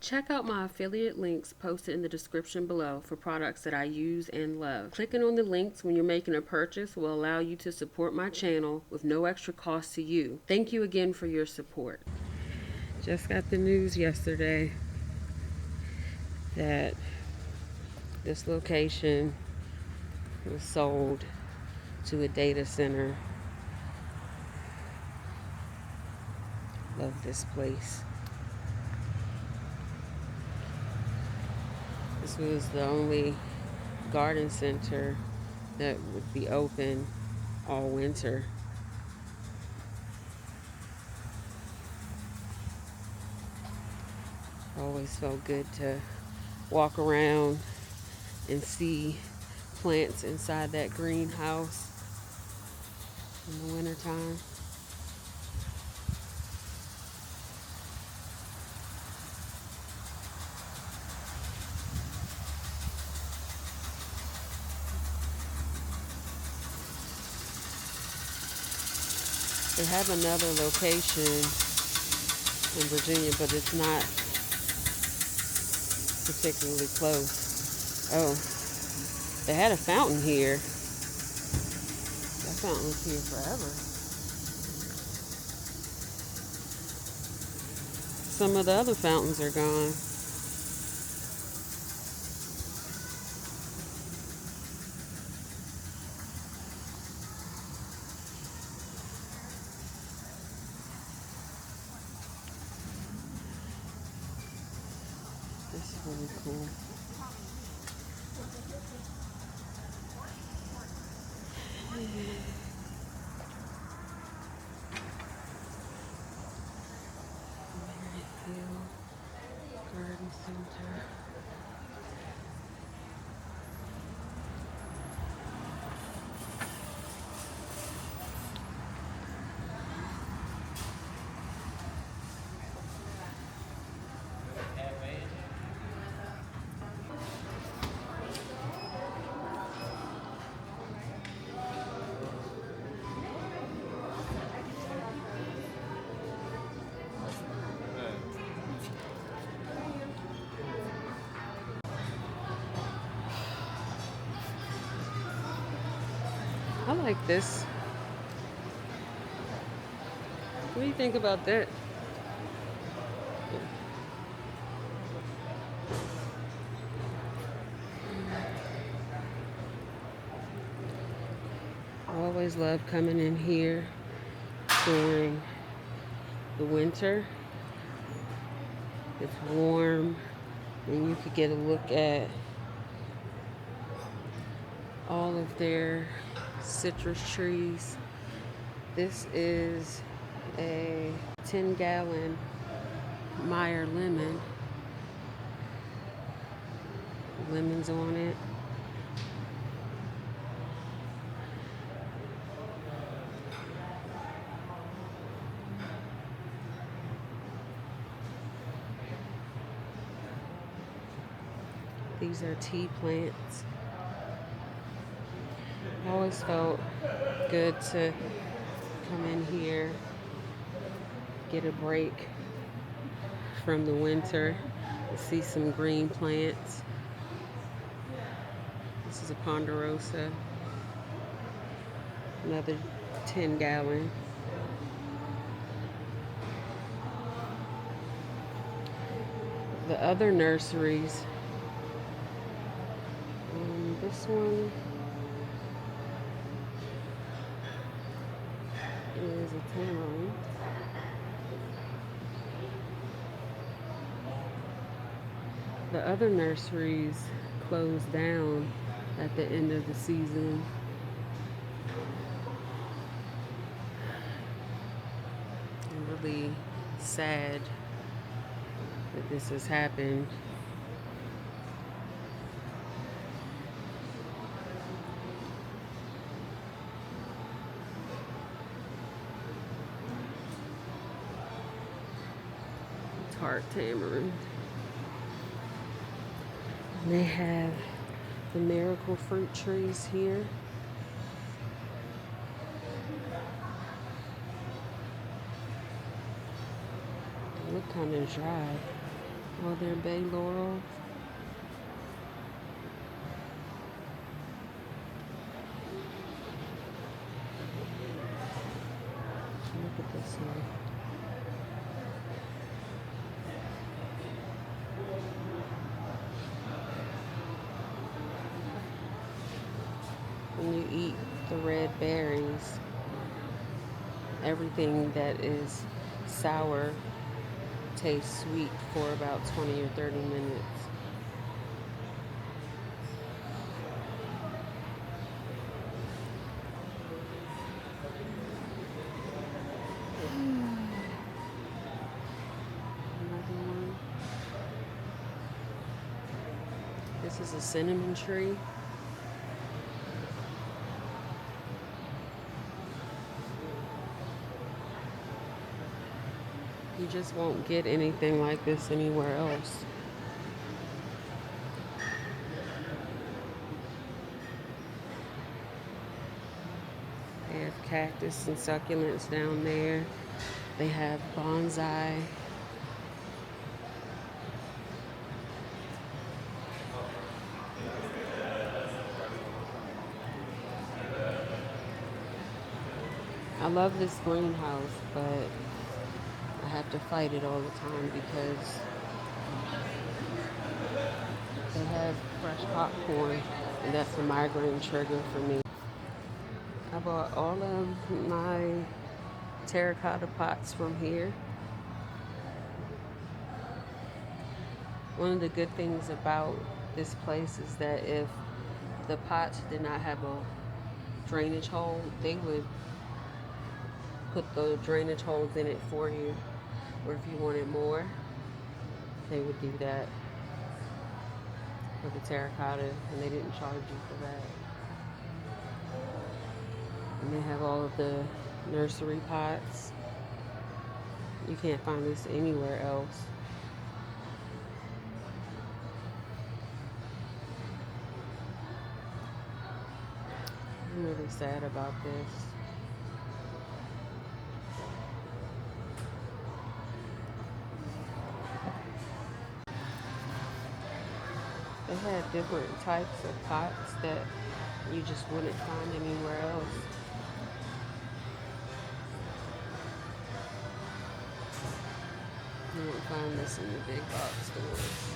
Check out my affiliate links posted in the description below for products that I use and love. Clicking on the links when you're making a purchase will allow you to support my channel with no extra cost to you. Thank you again for your support. Just got the news yesterday that this location was sold to a data center. Love this place. This was the only garden center that would be open all winter. Always felt good to walk around and see plants inside that greenhouse in the wintertime. They have another location in Virginia, but it's not particularly close. Oh, they had a fountain here. That fountain was here forever. Some of the other fountains are gone. This is really cool. Merrifield Garden Center. I like this. What do you think about that? I always love coming in here during the winter. It's warm and you could get a look at all of their citrus trees. This is a 10-gallon Meyer lemon. Lemons on it. These are tea plants. I always felt good to come in here, get a break from the winter, see some green plants. This is a ponderosa, another 10-gallon. The other nurseries, this one is a tamarind. The other nurseries closed down at the end of the season. I'm really sad that this has happened. Tart tamarind. And they have the miracle fruit trees here. They look kind of dry. All their bay laurels. Look at this one. When you eat the red berries, everything that is sour tastes sweet for about 20 or 30 minutes. Another one. This is a cinnamon tree. You just won't get anything like this anywhere else. They have cactus and succulents down there. They have bonsai. I love this greenhouse, but I have to fight it all the time because they have fresh popcorn, and that's a migraine trigger for me. I bought all of my terracotta pots from here. One of the good things about this place is that if the pots did not have a drainage hole, they would put the drainage holes in it for you. Or if you wanted more, they would do that for the terracotta, and they didn't charge you for that. And they have all of the nursery pots. You can't find this anywhere else. I'm really sad about this. They had different types of pots that you just wouldn't find anywhere else. You won't find this in the big box stores.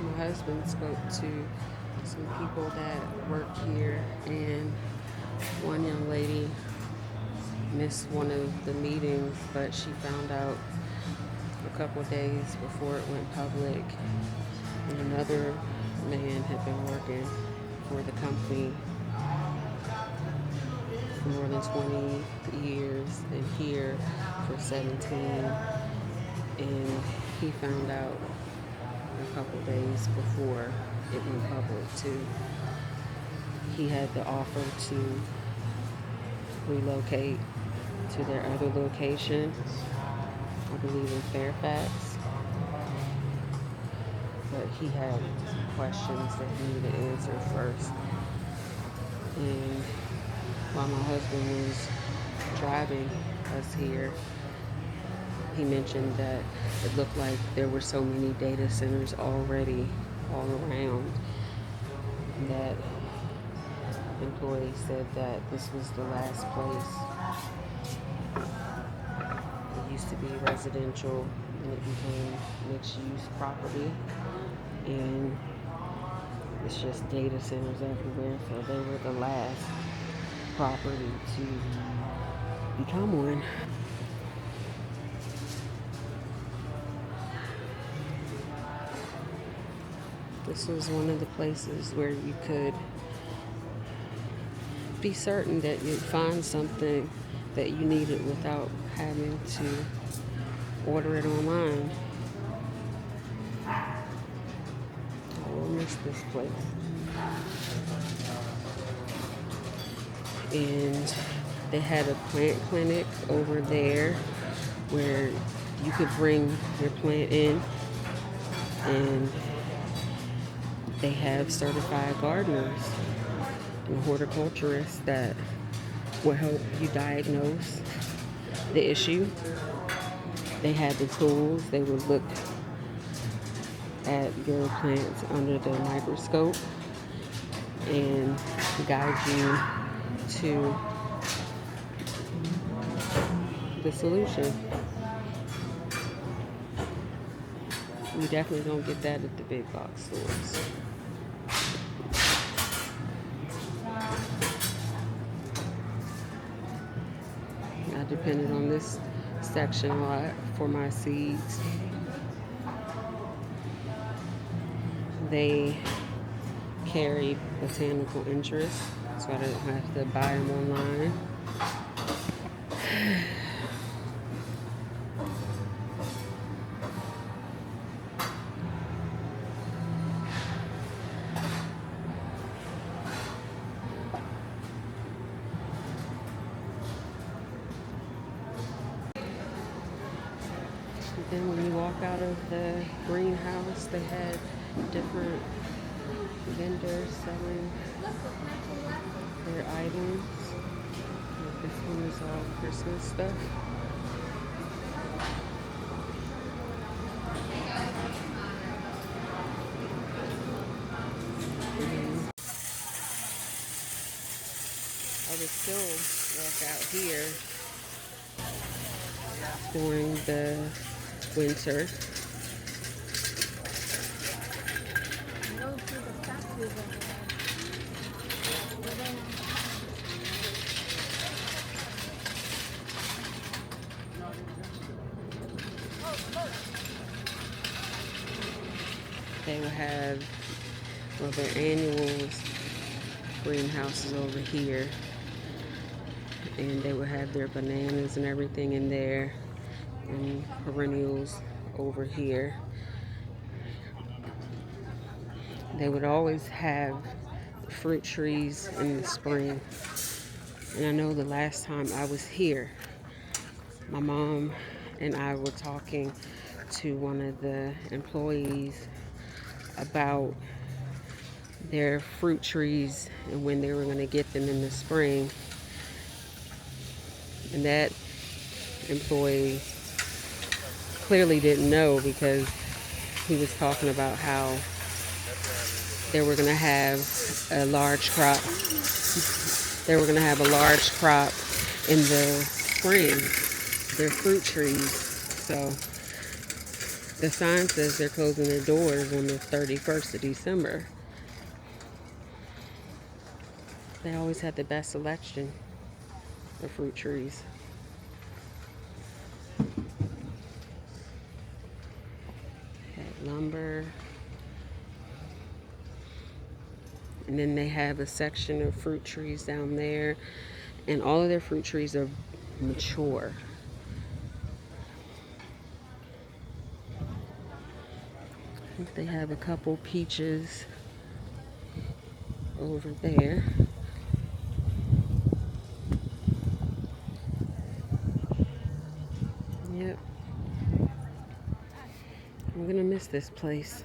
My husband spoke to some people that work here, and one young lady missed one of the meetings, but she found out a couple of days before it went public. And another man had been working for the company for more than 20 years and here for 17. And he found out a couple days before it went public too. He had the offer to relocate to their other location, I believe in Fairfax. But he had questions that he needed answered first. And while my husband was driving us here, he mentioned that it looked like there were so many data centers already all around that employees said that this was the last place. It used to be residential and it became mixed-use property, and it's just data centers everywhere, so they were the last. property to become one. This was one of the places where you could be certain that you'd find something that you needed without having to order it online. I will miss this place. And they had a plant clinic over there where you could bring your plant in, and they have certified gardeners and horticulturists that will help you diagnose the issue. They had the tools. They would look at your plants under the microscope and guide you to the solution. You definitely don't get that at the big box stores. I depended on this section a lot for my seeds. They carry botanical interest, so I didn't have to buy them online. Then when you walk out of the greenhouse, they had different vendors selling their items. Like this one is all Christmas stuff. And I would still walk out here during the winter. They will have, well, their annual greenhouses over here, and they will have their bananas and everything in there, and perennials over here. They would always have fruit trees in the spring. And I know the last time I was here, my mom and I were talking to one of the employees about their fruit trees and when they were going to get them in the spring. And that employee clearly didn't know, because he was talking about how they were going to have a large crop. They were going to have a large crop in the spring, their fruit trees. So the sign says they're closing their doors on the 31st of December. They always had the best selection of fruit trees. Lumber. And then they have a section of fruit trees down there, and all of their fruit trees are mature. I think they have a couple peaches over there. Yep. I'm gonna miss this place.